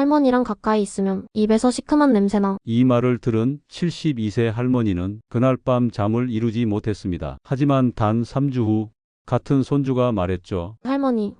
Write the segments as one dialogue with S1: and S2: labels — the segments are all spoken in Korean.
S1: 할머니랑 가까이 있으면 입에서 시큼한 냄새나.
S2: 이 말을 들은 72세 할머니는 그날 밤 잠을 이루지 못했습니다. 하지만 단 3주 후 같은 손주가 말했죠.
S1: 할머니,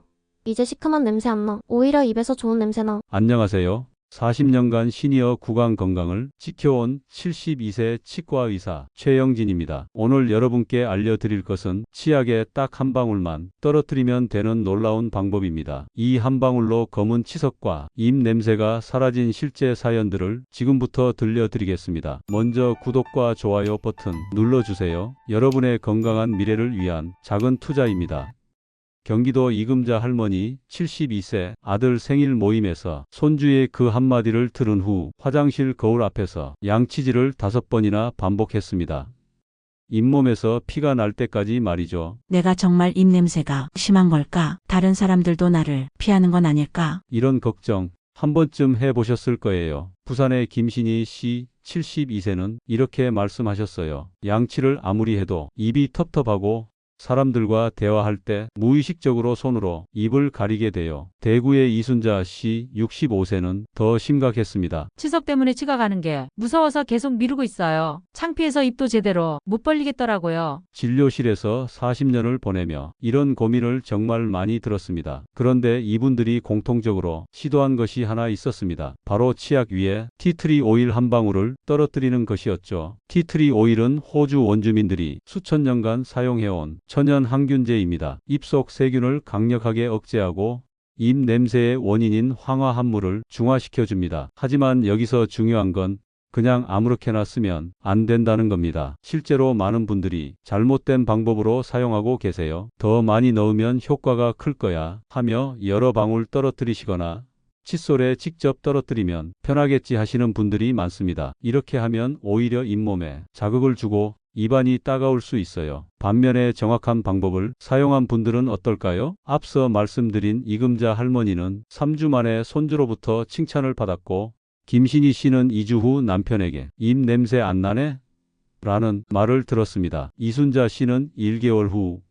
S1: 이제 시큼한 냄새 안 나. 오히려 입에서 좋은 냄새 나.
S2: 안녕하세요. 40년간 시니어 구강 건강을 지켜온 72세 치과의사 최영진입니다. 오늘 여러분께 알려드릴 것은 치약에 딱 한 방울만 떨어뜨리면 되는 놀라운 방법입니다. 이 한 방울로 검은 치석과 입 냄새가 사라진 실제 사연들을 지금부터 들려드리겠습니다. 먼저 구독과 좋아요 버튼 눌러주세요. 여러분의 건강한 미래를 위한 작은 투자입니다. 경기도 이금자 할머니 72세 아들 생일 모임에서 손주의 그 한마디를 들은 후 화장실 거울 앞에서 양치질을 5번이나 반복했습니다. 잇몸에서 피가 날 때까지 말이죠.
S3: 내가 정말 입냄새가 심한 걸까? 다른 사람들도 나를 피하는 건 아닐까?
S2: 이런 걱정 한 번쯤 해보셨을 거예요. 부산의 김신희 씨 72세는 이렇게 말씀하셨어요. 양치를 아무리 해도 입이 텁텁하고 사람들과 대화할 때 무의식적으로 손으로 입을 가리게 돼요. 대구의 이순자 씨 65세는 더 심각했습니다.
S4: 치석 때문에 치과 가는 게 무서워서 계속 미루고 있어요. 창피해서 입도 제대로 못 벌리겠더라고요.
S2: 진료실에서 40년을 보내며 이런 고민을 정말 많이 들었습니다. 그런데 이분들이 공통적으로 시도한 것이 하나 있었습니다. 바로 치약 위에 티트리 오일 한 방울을 떨어뜨리는 것이었죠. 티트리 오일은 호주 원주민들이 수천 년간 사용해온 천연 항균제입니다. 입속 세균을 강력하게 억제하고 입 냄새의 원인인 황화합물을 중화시켜줍니다. 하지만 여기서 중요한 건 그냥 아무렇게나 쓰면 안 된다는 겁니다. 실제로 많은 분들이 잘못된 방법으로 사용하고 계세요. 더 많이 넣으면 효과가 클 거야 하며 여러 방울 떨어뜨리시거나 칫솔에 직접 떨어뜨리면 편하겠지 하시는 분들이 많습니다. 이렇게 하면 오히려 잇몸에 자극을 주고 입안이 따가울 수 있어요. 반면에 정확한 방법을 사용한 분들은 어떨까요? 앞서 말씀드린 이금자 할머니는 3주 만에 손주로부터 칭찬을 받았고 김신희 씨는 2주 후 남편에게 입 냄새 안 나네? 라는 말을 들었습니다. 이순자 씨는 1개월 후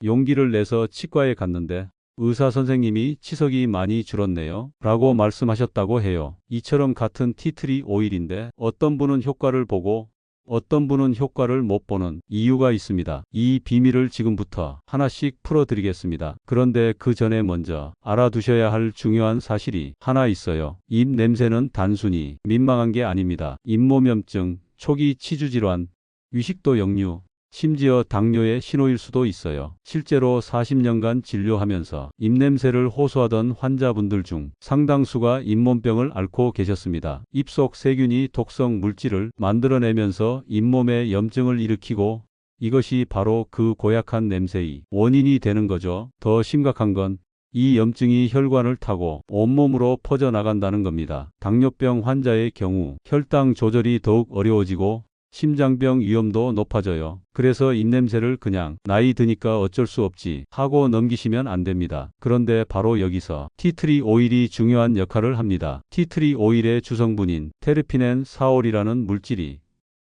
S2: 용기를 내서 치과에 갔는데 의사 선생님이 치석이 많이 줄었네요 라고 말씀하셨다고 해요. 이처럼 같은 티트리 오일인데 어떤 분은 효과를 보고 어떤 분은 효과를 못 보는 이유가 있습니다. 이 비밀을 지금부터 하나씩 풀어드리겠습니다. 그런데 그 전에 먼저 알아두셔야 할 중요한 사실이 하나 있어요. 입 냄새는 단순히 민망한 게 아닙니다. 잇몸염증, 초기 치주질환, 위식도 역류, 심지어 당뇨의 신호일 수도 있어요. 실제로 40년간 진료하면서 입냄새를 호소하던 환자분들 중 상당수가 잇몸병을 앓고 계셨습니다. 입속 세균이 독성 물질을 만들어내면서 잇몸에 염증을 일으키고 이것이 바로 그 고약한 냄새의 원인이 되는 거죠. 더 심각한 건 이 염증이 혈관을 타고 온몸으로 퍼져나간다는 겁니다. 당뇨병 환자의 경우 혈당 조절이 더욱 어려워지고 심장병 위험도 높아져요. 그래서 입냄새를 그냥 나이 드니까 어쩔 수 없지 하고 넘기시면 안 됩니다. 그런데 바로 여기서 티트리 오일이 중요한 역할을 합니다. 티트리 오일의 주성분인 테르피넨 사올이라는 물질이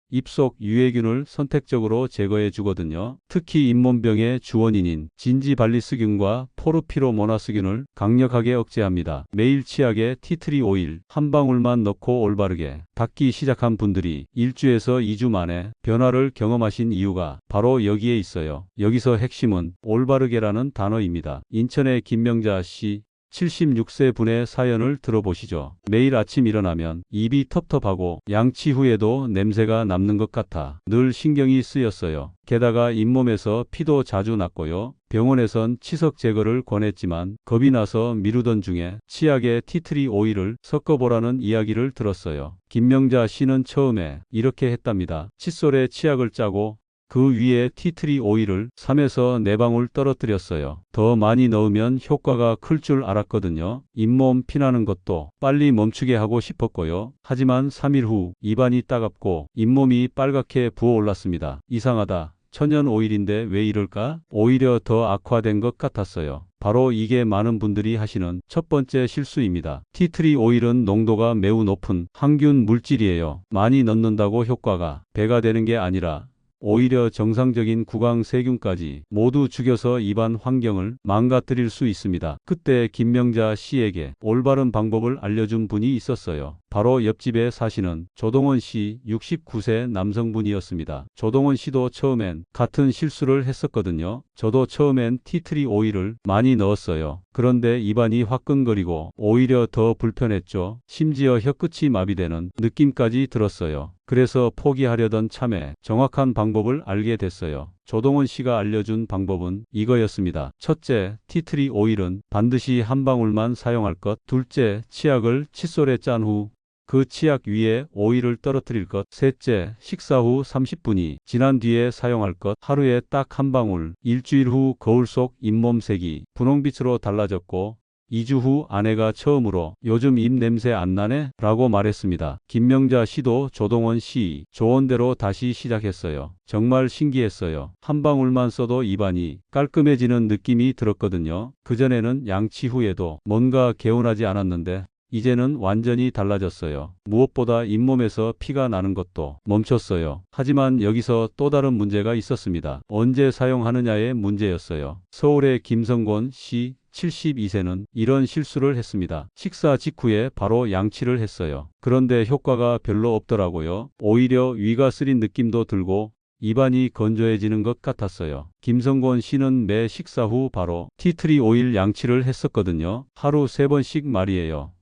S2: 입속 유해균을 선택적으로 제거해 주거든요. 특히 잇몸병의 주원인인 진지발리스균과 포르피로모나스균을 강력하게 억제합니다. 매일 치약에 티트리 오일 한 방울만 넣고 올바르게 닦기 시작한 분들이 1주에서 2주 만에 변화를 경험하신 이유가 바로 여기에 있어요. 여기서 핵심은 올바르게라는 단어입니다. 인천의 김명자 씨 76세 분의 사연을 들어보시죠. 매일 아침 일어나면 입이 텁텁하고 양치 후에도 냄새가 남는 것 같아 늘 신경이 쓰였어요. 게다가 잇몸에서 피도 자주 났고요. 병원에선 치석 제거를 권했지만 겁이 나서 미루던 중에 치약에 티트리 오일을 섞어보라는 이야기를 들었어요. 김명자 씨는 처음에 이렇게 했답니다. 칫솔에 치약을 짜고 그 위에 티트리 오일을 3에서 4방울 떨어뜨렸어요. 더 많이 넣으면 효과가 클 줄 알았거든요. 잇몸 피나는 것도 빨리 멈추게 하고 싶었고요. 하지만 3일 후 입안이 따갑고 잇몸이 빨갛게 부어올랐습니다. 이상하다. 천연 오일인데 왜 이럴까? 오히려 더 악화된 것 같았어요. 바로 이게 많은 분들이 하시는 첫 번째 실수입니다. 티트리 오일은 농도가 매우 높은 항균 물질이에요. 많이 넣는다고 효과가 배가 되는 게 아니라 오히려 정상적인 구강 세균까지 모두 죽여서 입안 환경을 망가뜨릴 수 있습니다. 그때 김명자 씨에게 올바른 방법을 알려준 분이 있었어요. 바로 옆집에 사시는 조동원 씨 69세 남성분이었습니다. 조동원 씨도 처음엔 같은 실수를 했었거든요. 저도 처음엔 티트리 오일을 많이 넣었어요. 그런데 입안이 화끈거리고 오히려 더 불편했죠. 심지어 혀끝이 마비되는 느낌까지 들었어요. 그래서 포기하려던 참에 정확한 방법을 알게 됐어요. 조동원 씨가 알려준 방법은 이거였습니다. 첫째, 티트리 오일은 반드시 한 방울만 사용할 것. 둘째, 치약을 칫솔에 짠 후 그 치약 위에 오일을 떨어뜨릴 것. 셋째, 식사 후 30분이 지난 뒤에 사용할 것. 하루에 딱 한 방울. 일주일 후 거울 속 잇몸색이 분홍빛으로 달라졌고 2주 후 아내가 처음으로 요즘 입 냄새 안 나네? 라고 말했습니다. 김명자 씨도 조동원 씨 조언대로 다시 시작했어요. 정말 신기했어요. 한 방울만 써도 입안이 깔끔해지는 느낌이 들었거든요. 그전에는 양치 후에도 뭔가 개운하지 않았는데 이제는 완전히 달라졌어요. 무엇보다 잇몸에서 피가 나는 것도 멈췄어요. 하지만 여기서 또 다른 문제가 있었습니다. 언제 사용하느냐의 문제였어요. 서울의 김성곤 씨 72세는 이런 실수를 했습니다. 식사 직후에 바로 양치를 했어요. 그런데 효과가 별로 없더라고요. 오히려 위가 쓰린 느낌도 들고 입안이 건조해지는 것 같았어요. 김성곤 씨는 매 식사 후 바로 티트리 오일 양치를 했었거든요. 하루 3번씩 말이에요.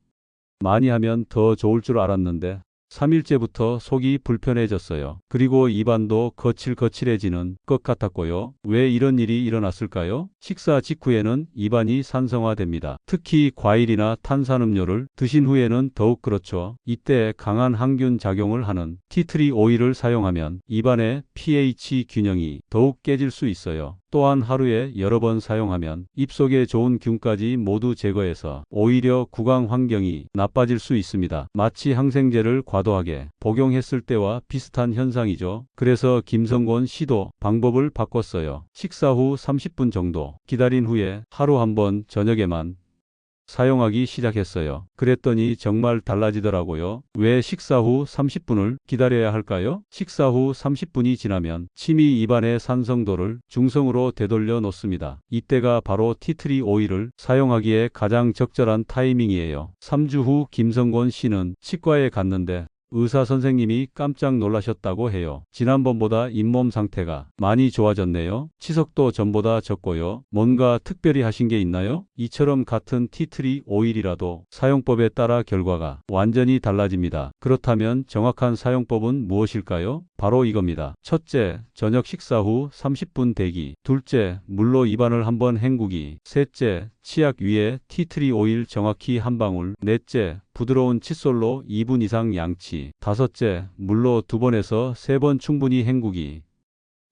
S2: 많이 하면 더 좋을 줄 알았는데 3일째부터 속이 불편해졌어요. 그리고 입안도 거칠거칠해지는 것 같았고요. 왜 이런 일이 일어났을까요? 식사 직후에는 입안이 산성화됩니다. 특히 과일이나 탄산음료를 드신 후에는 더욱 그렇죠. 이때 강한 항균 작용을 하는 티트리 오일을 사용하면 입안의 pH 균형이 더욱 깨질 수 있어요. 또한 하루에 여러 번 사용하면 입속에 좋은 균까지 모두 제거해서 오히려 구강 환경이 나빠질 수 있습니다. 마치 항생제를 과도하게 복용했을 때와 비슷한 현상이죠. 그래서 김성곤 씨도 방법을 바꿨어요. 식사 후 30분 정도 기다린 후에 하루 한 번 저녁에만 사용하기 시작했어요. 그랬더니 정말 달라지더라고요. 왜 식사 후 30분을 기다려야 할까요? 식사 후 30분이 지나면 침이 입안의 산성도를 중성으로 되돌려 놓습니다. 이때가 바로 티트리 오일을 사용하기에 가장 적절한 타이밍이에요. 3주 후 김성곤 씨는 치과에 갔는데 의사 선생님이 깜짝 놀라셨다고 해요. 지난번보다 잇몸 상태가 많이 좋아졌네요. 치석도 전보다 적고요. 뭔가 특별히 하신 게 있나요? 이처럼 같은 티트리 오일이라도 사용법에 따라 결과가 완전히 달라집니다. 그렇다면 정확한 사용법은 무엇일까요? 바로 이겁니다. 첫째, 저녁 식사 후 30분 대기. 둘째, 물로 입안을 한번 헹구기. 셋째, 치약 위에 티트리 오일 정확히 한 방울. 넷째, 부드러운 칫솔로 2분 이상 양치. 다섯째, 물로 2번에서 3번 충분히 헹구기.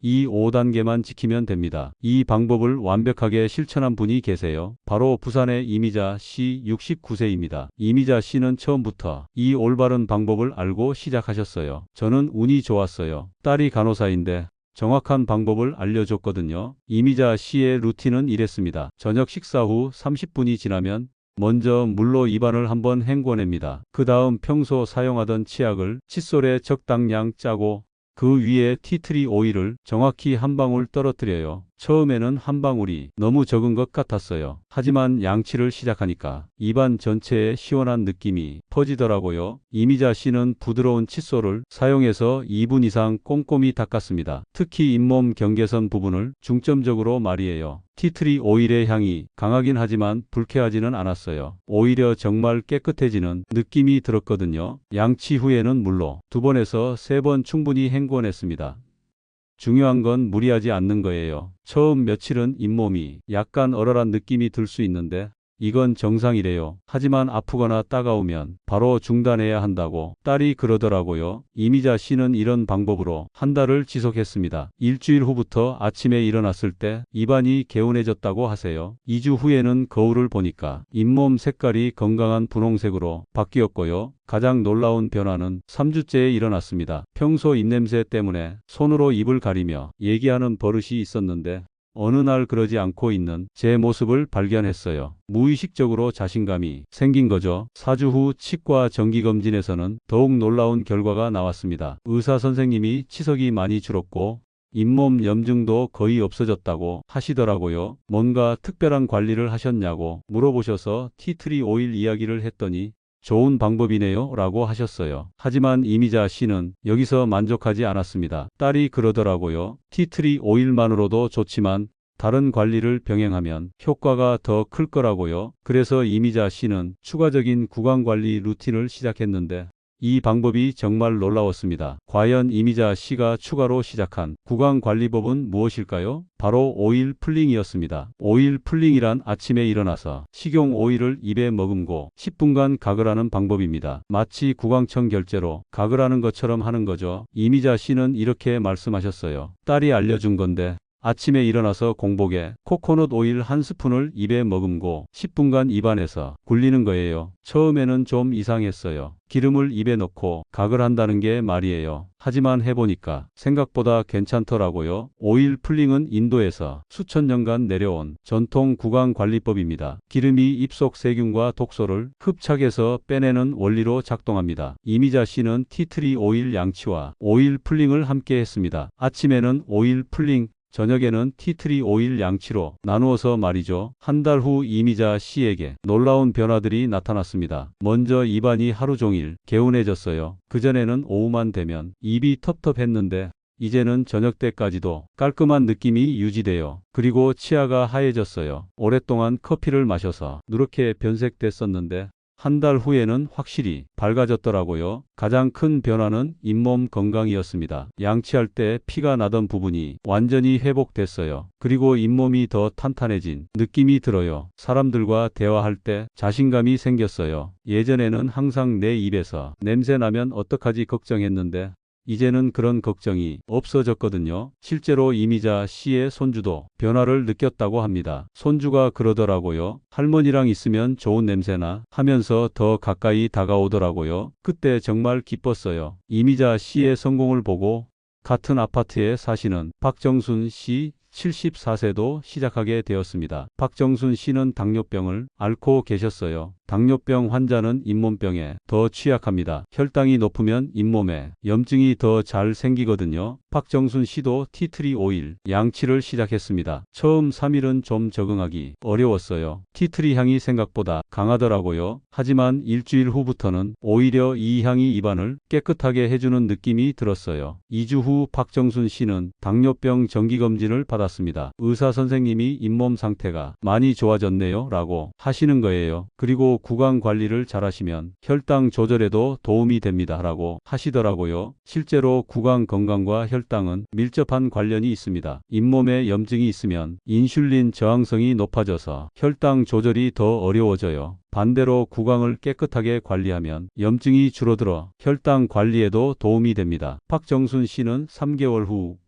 S2: 이 5단계만 지키면 됩니다. 이 방법을 완벽하게 실천한 분이 계세요. 바로 부산의 이미자 씨 69세입니다. 이미자 씨는 처음부터 이 올바른 방법을 알고 시작하셨어요. 저는 운이 좋았어요. 딸이 간호사인데 정확한 방법을 알려줬거든요. 이미자 씨의 루틴은 이랬습니다. 저녁 식사 후 30분이 지나면 먼저 물로 입안을 한번 헹궈냅니다. 그 다음 평소 사용하던 치약을 칫솔에 적당량 짜고 그 위에 티트리 오일을 정확히 한 방울 떨어뜨려요. 처음에는 한 방울이 너무 적은 것 같았어요. 하지만 양치를 시작하니까 입안 전체에 시원한 느낌이 퍼지더라고요. 이미자 씨는 부드러운 칫솔을 사용해서 2분 이상 꼼꼼히 닦았습니다. 특히 잇몸 경계선 부분을 중점적으로 말이에요. 티트리 오일의 향이 강하긴 하지만 불쾌하지는 않았어요. 오히려 정말 깨끗해지는 느낌이 들었거든요. 양치 후에는 물로 2번에서 3번 충분히 헹궈냈습니다. 중요한 건 무리하지 않는 거예요. 처음 며칠은 잇몸이 약간 얼얼한 느낌이 들 수 있는데 이건 정상이래요. 하지만 아프거나 따가우면 바로 중단해야 한다고 딸이 그러더라고요. 이미자 씨는 이런 방법으로 한 달을 지속했습니다. 일주일 후부터 아침에 일어났을 때 입안이 개운해졌다고 하세요. 2주 후에는 거울을 보니까 잇몸 색깔이 건강한 분홍색으로 바뀌었고요. 가장 놀라운 변화는 3주째에 일어났습니다. 평소 입냄새 때문에 손으로 입을 가리며 얘기하는 버릇이 있었는데 어느 날 그러지 않고 있는 제 모습을 발견했어요. 무의식적으로 자신감이 생긴 거죠. 4주 후 치과 정기검진에서는 더욱 놀라운 결과가 나왔습니다. 의사 선생님이 치석이 많이 줄었고 잇몸 염증도 거의 없어졌다고 하시더라고요. 뭔가 특별한 관리를 하셨냐고 물어보셔서 티트리 오일 이야기를 했더니 좋은 방법이네요 라고 하셨어요. 하지만 이미자 씨는 여기서 만족하지 않았습니다. 딸이 그러더라고요. 티트리 오일만으로도 좋지만 다른 관리를 병행하면 효과가 더 클 거라고요. 그래서 이미자 씨는 추가적인 구강관리 루틴을 시작했는데 이 방법이 정말 놀라웠습니다. 과연 이미자 씨가 추가로 시작한 구강관리법은 무엇일까요? 바로 오일 풀링이었습니다. 오일 풀링이란 아침에 일어나서 식용 오일을 입에 머금고 10분간 가글 하는 방법입니다. 마치 구강청 결제로 가글 하는 것처럼 하는 거죠. 이미자 씨는 이렇게 말씀하셨어요. 딸이 알려준 건데 아침에 일어나서 공복에 코코넛 오일 한 스푼을 입에 머금고 10분간 입안에서 굴리는 거예요. 처음에는 좀 이상했어요. 기름을 입에 넣고 가글 한다는 게 말이에요. 하지만 해보니까 생각보다 괜찮더라고요. 오일 풀링은 인도에서 수천 년간 내려온 전통 구강관리법입니다. 기름이 입속 세균과 독소를 흡착해서 빼내는 원리로 작동합니다. 이미자 씨는 티트리 오일 양치와 오일 풀링을 함께 했습니다. 아침에는 오일 풀링, 저녁에는 티트리 오일 양치로 나누어서 말이죠. 한 달 후 이미자 씨에게 놀라운 변화들이 나타났습니다. 먼저 입안이 하루 종일 개운해졌어요. 그전에는 오후만 되면 입이 텁텁했는데 이제는 저녁 때까지도 깔끔한 느낌이 유지돼요. 그리고 치아가 하얘졌어요. 오랫동안 커피를 마셔서 누렇게 변색됐었는데 한 달 후에는 확실히 밝아졌더라고요. 가장 큰 변화는 잇몸 건강이었습니다. 양치할 때 피가 나던 부분이 완전히 회복됐어요. 그리고 잇몸이 더 탄탄해진 느낌이 들어요. 사람들과 대화할 때 자신감이 생겼어요. 예전에는 항상 내 입에서 냄새 나면 어떡하지 걱정했는데 이제는 그런 걱정이 없어졌거든요. 실제로 이미자 씨의 손주도 변화를 느꼈다고 합니다. 손주가 그러더라고요. 할머니랑 있으면 좋은 냄새나 하면서 더 가까이 다가오더라고요. 그때 정말 기뻤어요. 이미자 씨의 성공을 보고 같은 아파트에 사시는 박정순 씨 74세도 시작하게 되었습니다. 박정순 씨는 당뇨병을 앓고 계셨어요. 당뇨병 환자는 잇몸병에 더 취약합니다. 혈당이 높으면 잇몸에 염증이 더 잘 생기거든요. 박정순 씨도 티트리 오일 양치를 시작했습니다. 처음 3일은 좀 적응하기 어려웠어요. 티트리 향이 생각보다 강하더라고요. 하지만 일주일 후부터는 오히려 이 향이 입안을 깨끗하게 해주는 느낌이 들었어요. 2주 후 박정순 씨는 당뇨병 정기검진을 받았습니다. 의사 선생님이 잇몸 상태가 많이 좋아졌네요 라고 하시는 거예요. 그리고 구강 관리를 잘하시면 혈당 조절에도 도움이 됩니다 라고 하시더라고요. 실제로 구강 건강과 혈당은 밀접한 관련이 있습니다. 잇몸에 염증이 있으면 인슐린 저항성이 높아져서 혈당 조절이 더 어려워져요. 반대로 구강을 깨끗하게 관리하면 염증이 줄어들어 혈당 관리에도 도움이 됩니다. 박정순 씨는 3개월 후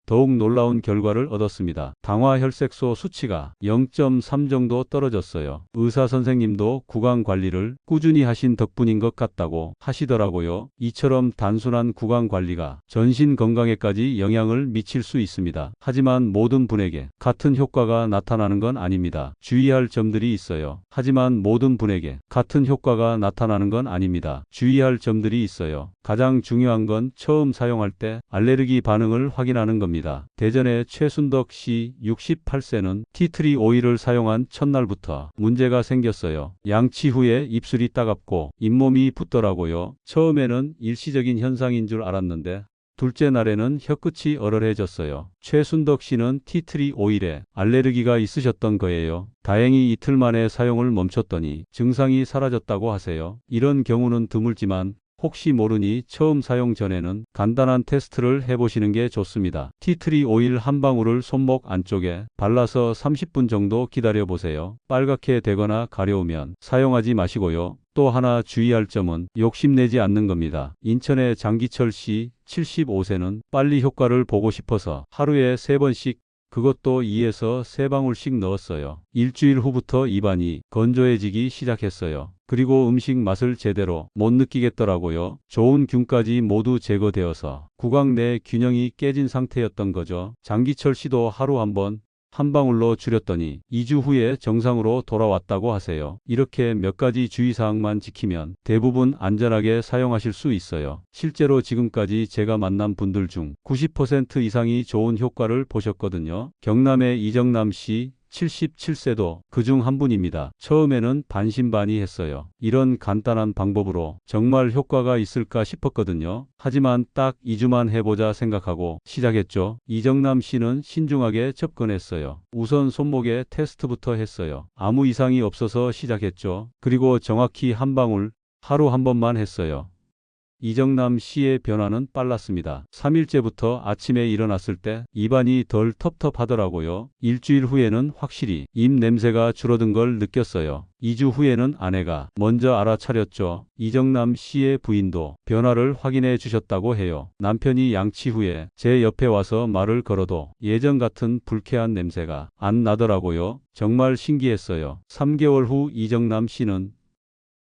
S2: 더욱 놀라운 결과를 얻었습니다. 당화혈색소 수치가 0.3 정도 떨어졌어요. 의사 선생님도 구강 관리를 꾸준히 하신 덕분인 것 같다고 하시더라고요. 이처럼 단순한 구강 관리가 전신 건강에까지 영향을 미칠 수 있습니다. 하지만 모든 분에게 같은 효과가 나타나는 건 아닙니다. 주의할 점들이 있어요. 하지만 모든 분에게 같은 효과가 나타나는 건 아닙니다. 주의할 점들이 있어요. 가장 중요한 건 처음 사용할 때 알레르기 반응을 확인하는 겁니다. 대전의 최순덕 씨 68세는 티트리 오일을 사용한 첫날부터 문제가 생겼어요. 양치 후에 입술이 따갑고 잇몸이 붓더라고요. 처음에는 일시적인 현상인 줄 알았는데 둘째 날에는 혀끝이 얼얼해졌어요. 최순덕 씨는 티트리 오일에 알레르기가 있으셨던 거예요. 다행히 이틀 만에 사용을 멈췄더니 증상이 사라졌다고 하세요. 이런 경우는 드물지만 혹시 모르니 처음 사용 전에는 간단한 테스트를 해보시는 게 좋습니다. 티트리 오일 한 방울을 손목 안쪽에 발라서 30분 정도 기다려보세요. 빨갛게 되거나 가려우면 사용하지 마시고요. 또 하나 주의할 점은 욕심내지 않는 겁니다. 인천의 장기철 씨 75세는 빨리 효과를 보고 싶어서 하루에 3번씩 그것도 2에서 3방울씩 넣었어요. 일주일 후부터 입안이 건조해지기 시작했어요. 그리고 음식 맛을 제대로 못 느끼겠더라고요. 좋은 균까지 모두 제거되어서 구강 내 균형이 깨진 상태였던 거죠. 장기철 씨도 하루 한 번 한 방울로 줄였더니 2주 후에 정상으로 돌아왔다고 하세요. 이렇게 몇 가지 주의사항만 지키면 대부분 안전하게 사용하실 수 있어요. 실제로 지금까지 제가 만난 분들 중 90% 이상이 좋은 효과를 보셨거든요. 경남의 이정남 씨 77세도 그중 한 분입니다. 처음에는 반신반의했어요. 이런 간단한 방법으로 정말 효과가 있을까 싶었거든요. 하지만 딱 2주만 해보자 생각하고 시작했죠. 이정남 씨는 신중하게 접근했어요. 우선 손목에 테스트부터 했어요. 아무 이상이 없어서 시작했죠. 그리고 정확히 한 방울 하루 한 번만 했어요. 이정남 씨의 변화는 빨랐습니다. 3일째부터 아침에 일어났을 때 입안이 덜 텁텁하더라고요. 일주일 후에는 확실히 입 냄새가 줄어든 걸 느꼈어요. 2주 후에는 아내가 먼저 알아차렸죠. 이정남 씨의 부인도 변화를 확인해 주셨다고 해요. 남편이 양치 후에 제 옆에 와서 말을 걸어도 예전 같은 불쾌한 냄새가 안 나더라고요. 정말 신기했어요. 3개월 후 이정남 씨는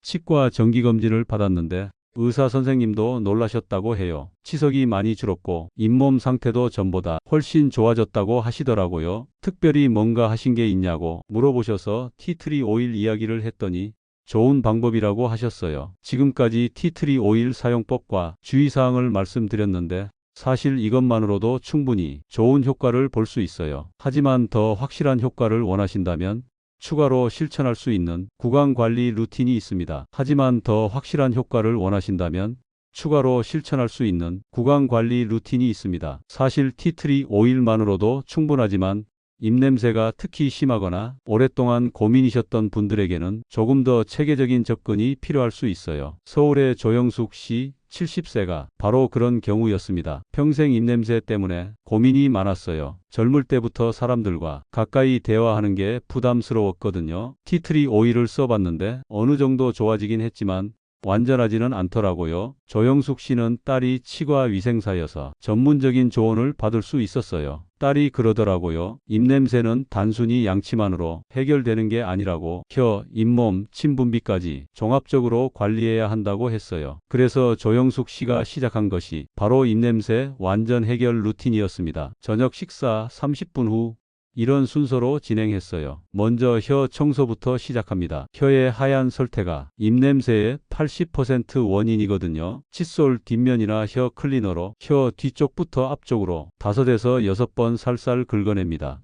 S2: 치과 정기검진을 받았는데 의사 선생님도 놀라셨다고 해요. 치석이 많이 줄었고 잇몸 상태도 전보다 훨씬 좋아졌다고 하시더라고요. 특별히 뭔가 하신 게 있냐고 물어보셔서 티트리 오일 이야기를 했더니 좋은 방법이라고 하셨어요. 지금까지 티트리 오일 사용법과 주의사항을 말씀드렸는데 사실 이것만으로도 충분히 좋은 효과를 볼 수 있어요. 하지만 더 확실한 효과를 원하신다면 추가로 실천할 수 있는 구강관리 루틴이 있습니다. 하지만 더 확실한 효과를 원하신다면 추가로 실천할 수 있는 구강관리 루틴이 있습니다. 사실 티트리 오일만으로도 충분하지만 입냄새가 특히 심하거나 오랫동안 고민이셨던 분들에게는 조금 더 체계적인 접근이 필요할 수 있어요. 서울의 조영숙 씨 70세가 바로 그런 경우였습니다. 평생 입냄새 때문에 고민이 많았어요. 젊을 때부터 사람들과 가까이 대화하는 게 부담스러웠거든요. 티트리 오일을 써봤는데 어느 정도 좋아지긴 했지만 완전하지는 않더라고요. 조영숙 씨는 딸이 치과 위생사여서 전문적인 조언을 받을 수 있었어요. 딸이 그러더라고요. 입냄새는 단순히 양치만으로 해결되는 게 아니라고 혀, 잇몸, 침 분비까지 종합적으로 관리해야 한다고 했어요. 그래서 조영숙 씨가 시작한 것이 바로 입냄새 완전 해결 루틴이었습니다. 저녁 식사 30분 후 이런 순서로 진행했어요. 먼저 혀 청소부터 시작합니다. 혀의 하얀 설태가 입냄새의 80% 원인이거든요. 칫솔 뒷면이나 혀 클리너로 혀 뒤쪽부터 앞쪽으로 5에서 6번 살살 긁어냅니다.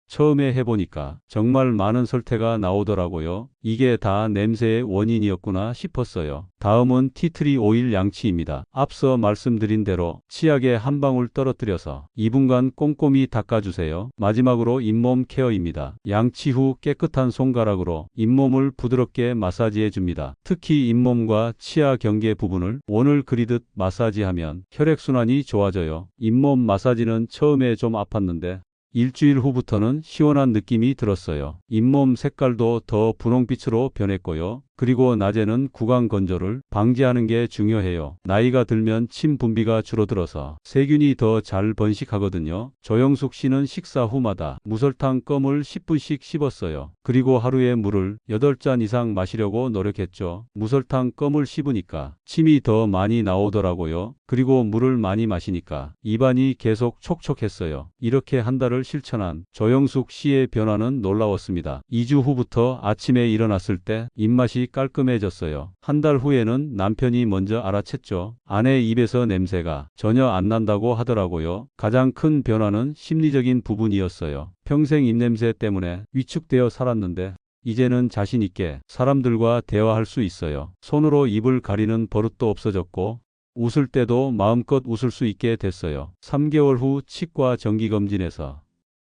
S2: 처음에 해보니까 정말 많은 설태가 나오더라고요. 이게 다 냄새의 원인이었구나 싶었어요. 다음은 티트리 오일 양치입니다. 앞서 말씀드린 대로 치약에 한 방울 떨어뜨려서 2분간 꼼꼼히 닦아주세요. 마지막으로 잇몸 케어입니다. 양치 후 깨끗한 손가락으로 잇몸을 부드럽게 마사지해 줍니다. 특히 잇몸과 치아 경계 부분을 원을 그리듯 마사지하면 혈액순환이 좋아져요. 잇몸 마사지는 처음에 좀 아팠는데 일주일 후부터는 시원한 느낌이 들었어요. 잇몸 색깔도 더 분홍빛으로 변했고요. 그리고 낮에는 구강 건조를 방지하는 게 중요해요. 나이가 들면 침 분비가 줄어들어서 세균이 더 잘 번식하거든요. 조영숙 씨는 식사 후마다 무설탕 껌을 10분씩 씹었어요. 그리고 하루에 물을 8잔 이상 마시려고 노력했죠. 무설탕 껌을 씹으니까 침이 더 많이 나오더라고요. 그리고 물을 많이 마시니까 입안이 계속 촉촉했어요. 이렇게 한 달을 실천한 조영숙 씨의 변화는 놀라웠습니다. 2주 후부터 아침에 일어났을 때 입맛이 깔끔해졌어요. 한 달 후에는 남편이 먼저 알아챘죠. 아내 입에서 냄새가 전혀 안 난다고 하더라고요. 가장 큰 변화는 심리적인 부분이었어요. 평생 입냄새 때문에 위축되어 살았는데 이제는 자신 있게 사람들과 대화할 수 있어요. 손으로 입을 가리는 버릇도 없어졌고 웃을 때도 마음껏 웃을 수 있게 됐어요. 3개월 후 치과 정기검진에서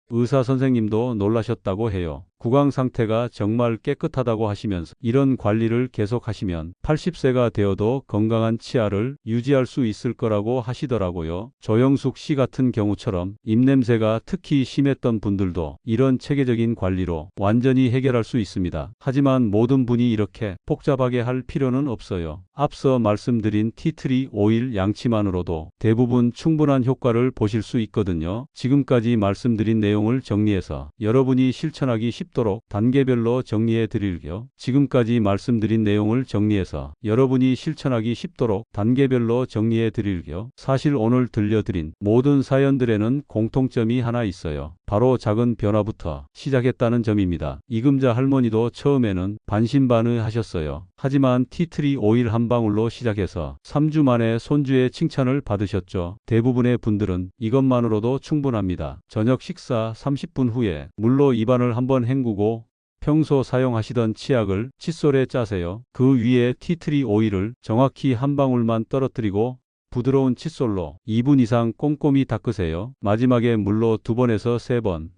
S2: 의사 선생님도 놀라셨다고 해요. 구강 상태가 정말 깨끗하다고 하시면서 이런 관리를 계속하시면 80세가 되어도 건강한 치아를 유지할 수 있을 거라고 하시더라고요. 조영숙 씨 같은 경우처럼 입냄새가 특히 심했던 분들도 이런 체계적인 관리로 완전히 해결할 수 있습니다. 하지만 모든 분이 이렇게 복잡하게 할 필요는 없어요. 앞서 말씀드린 티트리 오일 양치만으로도 대부분 충분한 효과를 보실 수 있거든요. 지금까지 말씀드린 내용을 정리해서 여러분이 실천하기 쉽도록 단계별로 정리해 드릴게요. 지금까지 말씀드린 내용을 정리해서 여러분이 실천하기 쉽도록 단계별로 정리해 드릴게요. 사실 오늘 들려드린 모든 사연들에는 공통점이 하나 있어요. 바로 작은 변화부터 시작했다는 점입니다. 이금자 할머니도 처음에는 반신반의하셨어요. 하지만 티트리 오일 한 방울로 시작해서 3주 만에 손주의 칭찬을 받으셨죠. 대부분의 분들은 이것만으로도 충분합니다. 저녁 식사 30분 후에 물로 입안을 한번 헹구고 평소 사용하시던 치약을 칫솔에 짜세요. 그 위에 티트리 오일을 정확히 한 방울만 떨어뜨리고 부드러운 칫솔로 2분 이상 꼼꼼히 닦으세요. 마지막에 물로 2번에서 3번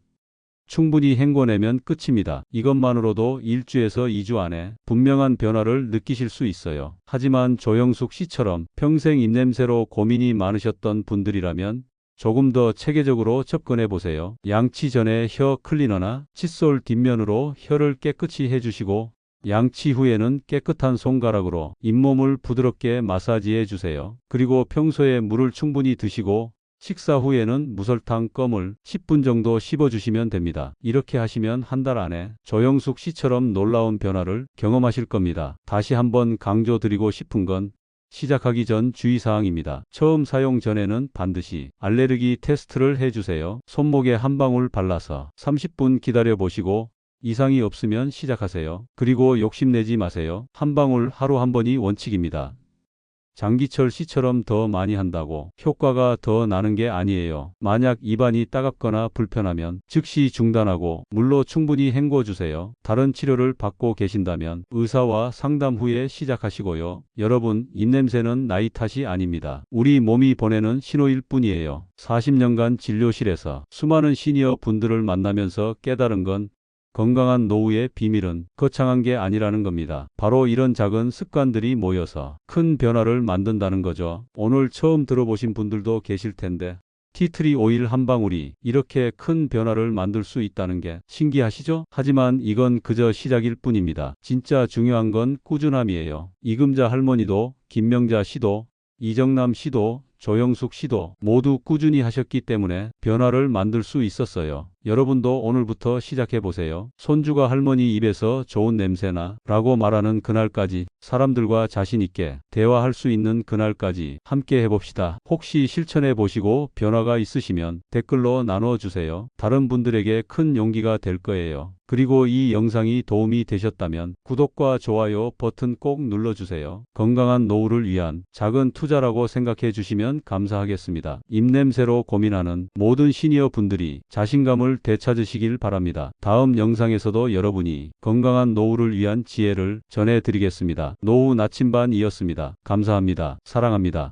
S2: 충분히 헹궈내면 끝입니다. 이것만으로도 1주에서 2주 안에 분명한 변화를 느끼실 수 있어요. 하지만 조영숙 씨처럼 평생 입냄새로 고민이 많으셨던 분들이라면 조금 더 체계적으로 접근해 보세요. 양치 전에 혀 클리너나 칫솔 뒷면으로 혀를 깨끗이 해주시고 양치 후에는 깨끗한 손가락으로 잇몸을 부드럽게 마사지해 주세요. 그리고 평소에 물을 충분히 드시고 식사 후에는 무설탕 껌을 10분 정도 씹어주시면 됩니다. 이렇게 하시면 한 달 안에 조영숙 씨처럼 놀라운 변화를 경험하실 겁니다. 다시 한번 강조드리고 싶은 건 시작하기 전 주의사항입니다. 처음 사용 전에는 반드시 알레르기 테스트를 해주세요. 손목에 한 방울 발라서 30분 기다려 보시고 이상이 없으면 시작하세요. 그리고 욕심내지 마세요. 한 방울 하루 한 번이 원칙입니다. 장기철 씨처럼 더 많이 한다고 효과가 더 나는 게 아니에요. 만약 입안이 따갑거나 불편하면 즉시 중단하고 물로 충분히 헹궈주세요. 다른 치료를 받고 계신다면 의사와 상담 후에 시작하시고요. 여러분, 입냄새는 나이 탓이 아닙니다. 우리 몸이 보내는 신호일 뿐이에요. 40년간 진료실에서 수많은 시니어 분들을 만나면서 깨달은 건 건강한 노후의 비밀은 거창한 게 아니라는 겁니다. 바로 이런 작은 습관들이 모여서 큰 변화를 만든다는 거죠. 오늘 처음 들어보신 분들도 계실 텐데 티트리 오일 한 방울이 이렇게 큰 변화를 만들 수 있다는 게 신기하시죠? 하지만 이건 그저 시작일 뿐입니다. 진짜 중요한 건 꾸준함이에요. 이금자 할머니도 김명자 씨도 이정남 씨도 조영숙 씨도 모두 꾸준히 하셨기 때문에 변화를 만들 수 있었어요. 여러분도 오늘부터 시작해보세요. 손주가 할머니 입에서 좋은 냄새나 라고 말하는 그날까지, 사람들과 자신있게 대화할 수 있는 그날까지 함께 해봅시다. 혹시 실천해보시고 변화가 있으시면 댓글로 나눠주세요. 다른 분들에게 큰 용기가 될 거예요. 그리고 이 영상이 도움이 되셨다면 구독과 좋아요 버튼 꼭 눌러주세요. 건강한 노후를 위한 작은 투자라고 생각해 주시면 감사하겠습니다. 입냄새로 고민하는 모든 시니어 분들이 자신감을 되찾으시길 바랍니다. 다음 영상에서도 여러분이 건강한 노후를 위한 지혜를 전해드리겠습니다. 노후 나침반이었습니다. 감사합니다. 사랑합니다.